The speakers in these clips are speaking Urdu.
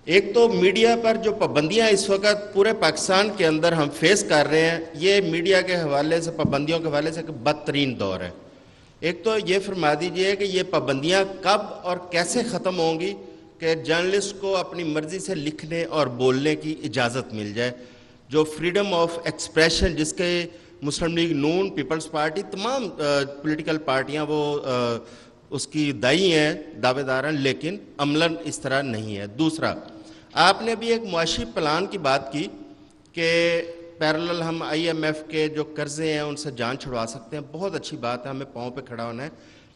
ایک تو میڈیا پر جو پابندیاں اس وقت پورے پاکستان کے اندر ہم فیس کر رہے ہیں، یہ میڈیا کے حوالے سے، پابندیوں کے حوالے سے ایک بدترین دور ہے۔ ایک تو یہ فرما دیجئے کہ یہ پابندیاں کب اور کیسے ختم ہوں گی کہ جرنلسٹ کو اپنی مرضی سے لکھنے اور بولنے کی اجازت مل جائے، جو فریڈم آف ایکسپریشن جس کے مسلم لیگ نون، پیپلز پارٹی، تمام پولیٹیکل پارٹیاں وہ اس کی دائی ہیں، دعوے دار ہیں، لیکن عملاً اس طرح نہیں ہے۔ دوسرا، آپ نے بھی ایک معاشی پلان کی بات کی کہ پیرالل ہم آئی ایم ایف کے جو قرضے ہیں ان سے جان چھڑوا سکتے ہیں، بہت اچھی بات ہے، ہمیں پاؤں پہ کھڑا ہونا ہے،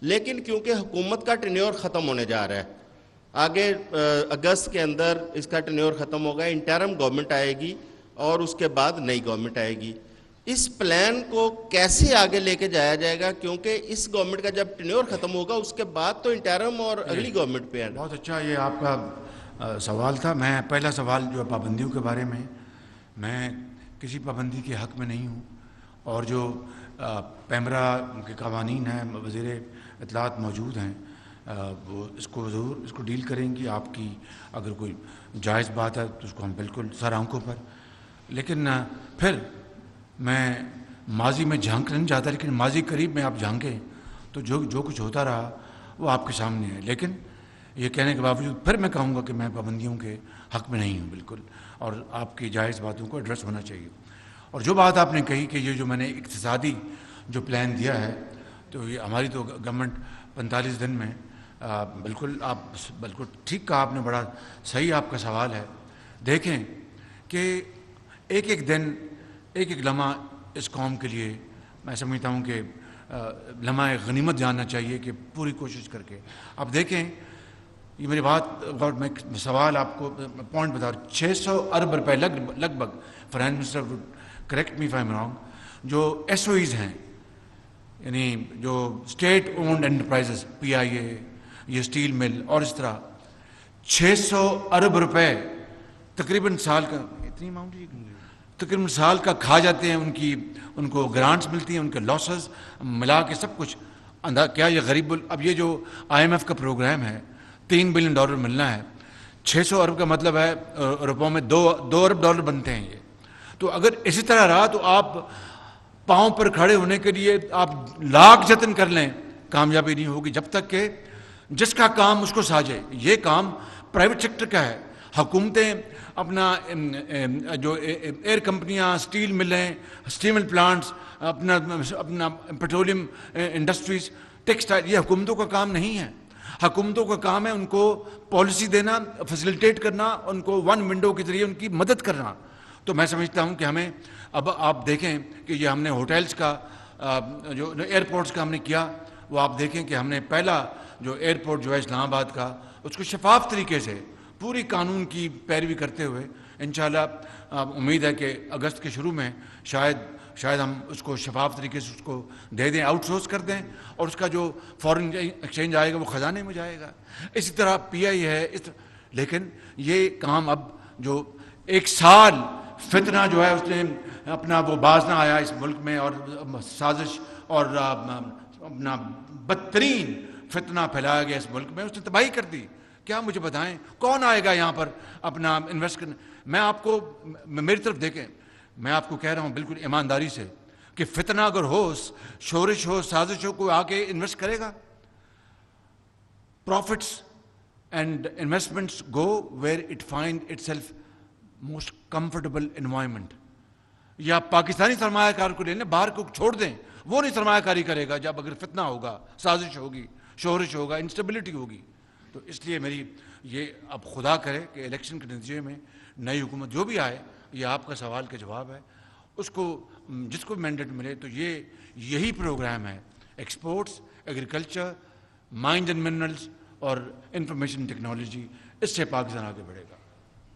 لیکن کیونکہ حکومت کا ٹینیور ختم ہونے جا رہا ہے، آگے اگست کے اندر اس کا ٹینیور ختم ہوگا، انٹرم گورنمنٹ آئے گی اور اس کے بعد نئی گورنمنٹ آئے گی، اس پلان کو کیسے آگے لے کے جایا جائے گا؟ کیونکہ اس گورنمنٹ کا جب ٹینیور ختم ہوگا اس کے بعد تو انٹرم اور اگلی گورنمنٹ پہ ہے۔ بہت اچھا یہ آپ کا سوال تھا۔ میں پہلا سوال جو پابندیوں کے بارے میں کسی پابندی کے حق میں نہیں ہوں، اور جو پیمرا کے قوانین ہیں، وزیر اطلاعات موجود ہیں، وہ اس کو ضرور اس کو ڈیل کریں گی۔ آپ کی اگر کوئی جائز بات ہے تو اس کو ہم بالکل سر آنکھوں پر، لیکن پھر میں ماضی میں جھانکنا نہیں چاہتا، لیکن ماضی قریب میں آپ جھانکیں تو جو کچھ ہوتا رہا وہ آپ کے سامنے ہے۔ لیکن یہ کہنے کے باوجود پھر میں کہوں گا کہ میں پابندیوں کے حق میں نہیں ہوں بالکل، اور آپ کی جائز باتوں کو ایڈریس ہونا چاہیے۔ اور جو بات آپ نے کہی کہ یہ جو میں نے اقتصادی جو پلان دیا ہے، تو یہ ہماری تو گورنمنٹ 45 دن میں بالکل آپ بالکل ٹھیک کہا آپ نے، بڑا صحیح آپ کا سوال ہے۔ دیکھیں کہ ایک ایک دن، ایک ایک لمحہ اس قوم کے لیے میں سمجھتا ہوں کہ لمحہ غنیمت جاننا چاہیے، کہ پوری کوشش کر کے آپ دیکھیں۔ یہ میری بات، میں سوال آپ کو پوائنٹ بتا رہا ہوں، 600 ارب روپے لگ بھگ، finance minister would correct me if I am wrong, جو ایس او ایز ہیں، یعنی جو اسٹیٹ اونڈ انٹرپرائزز، پی آئی اے، یہ اسٹیل مل اور اس طرح 600 ارب روپے تقریباً سال کا، اتنی اماؤنٹ تقریباً سال کا کھا جاتے ہیں، ان کو گرانٹس ملتی ہیں، ان کے لاسز ملا کے سب کچھ کیا یہ غریب اب یہ جو آئی ایم ایف کا پروگرام ہے، $3 بلین ملنا ہے، 600 ارب کا مطلب ہے روپوں میں 2 ارب ڈالر بنتے ہیں یہ۔ تو اگر اسی طرح رہا تو آپ پاؤں پر کھڑے ہونے کے لیے آپ لاکھ جتن کر لیں، کامیابی نہیں ہوگی جب تک کہ جس کا کام اس کو ساجے۔ یہ کام پرائیویٹ سیکٹر کا ہے۔ حکومتیں اپنا جو ایئر کمپنیاں، اسٹیل ملیں، اسٹیمل پلانٹس، اپنا پیٹرولیم انڈسٹریز، ٹیکسٹائل، یہ حکومتوں کا کام نہیں ہے۔ حکومتوں کا کام ہے ان کو پالیسی دینا، فیسیلیٹیٹ کرنا، ان کو ون ونڈو کے ذریعے ان کی مدد کرنا۔ تو میں سمجھتا ہوں کہ ہمیں اب آپ دیکھیں کہ یہ ہم نے ہوٹلز کا جو ایئرپورٹس کا ہم نے کیا، وہ آپ دیکھیں کہ ہم نے پہلا جو ایئرپورٹ جو ہے اسلام آباد کا، اس کو شفاف طریقے سے پوری قانون کی پیروی کرتے ہوئے انشاءاللہ امید ہے کہ اگست کے شروع میں شاید ہم اس کو شفاف طریقے سے اس کو دے دیں، آؤٹ سورس کر دیں، اور اس کا جو فارن ایکسچینج آئے گا وہ خزانے میں جائے گا۔ اسی طرح پی آئی ہے، لیکن یہ کام اب جو 1 سال فتنہ جو ہے اس نے اپنا وہ باز نہ آیا اس ملک میں، اور سازش اور اپنا بدترین فتنہ پھیلایا گیا اس ملک میں، اس نے تباہی کر دی۔ کیا مجھے بتائیں کون آئے گا یہاں پر اپنا انویسٹ کرنے؟ میں آپ کو میری طرف دیکھیں، میں آپ کو کہہ رہا ہوں بالکل ایمانداری سے کہ فتنہ اگر ہو، شورش ہو، سازش ہو، کوئی آ کے انویسٹ کرے گا؟ Profits and investments go where it find itself most comfortable environment. یا پاکستانی سرمایہ کار کو لے لیں، باہر کو چھوڑ دیں، وہ نہیں سرمایہ کاری کرے گا جب اگر فتنہ ہوگا، سازش ہوگی، شورش ہوگا، انسٹیبلٹی ہوگی۔ تو اس لیے میری یہ اب خدا کرے کہ الیکشن کے نتیجے میں نئی حکومت جو بھی آئے، یہ آپ کا سوال کا جواب ہے، اس کو جس کو مینڈیٹ ملے تو یہی پروگرام ہے، exports, agriculture, mines and minerals اور انفارمیشن ٹیکنالوجی، اس سے پاکستان آگے بڑھے گا۔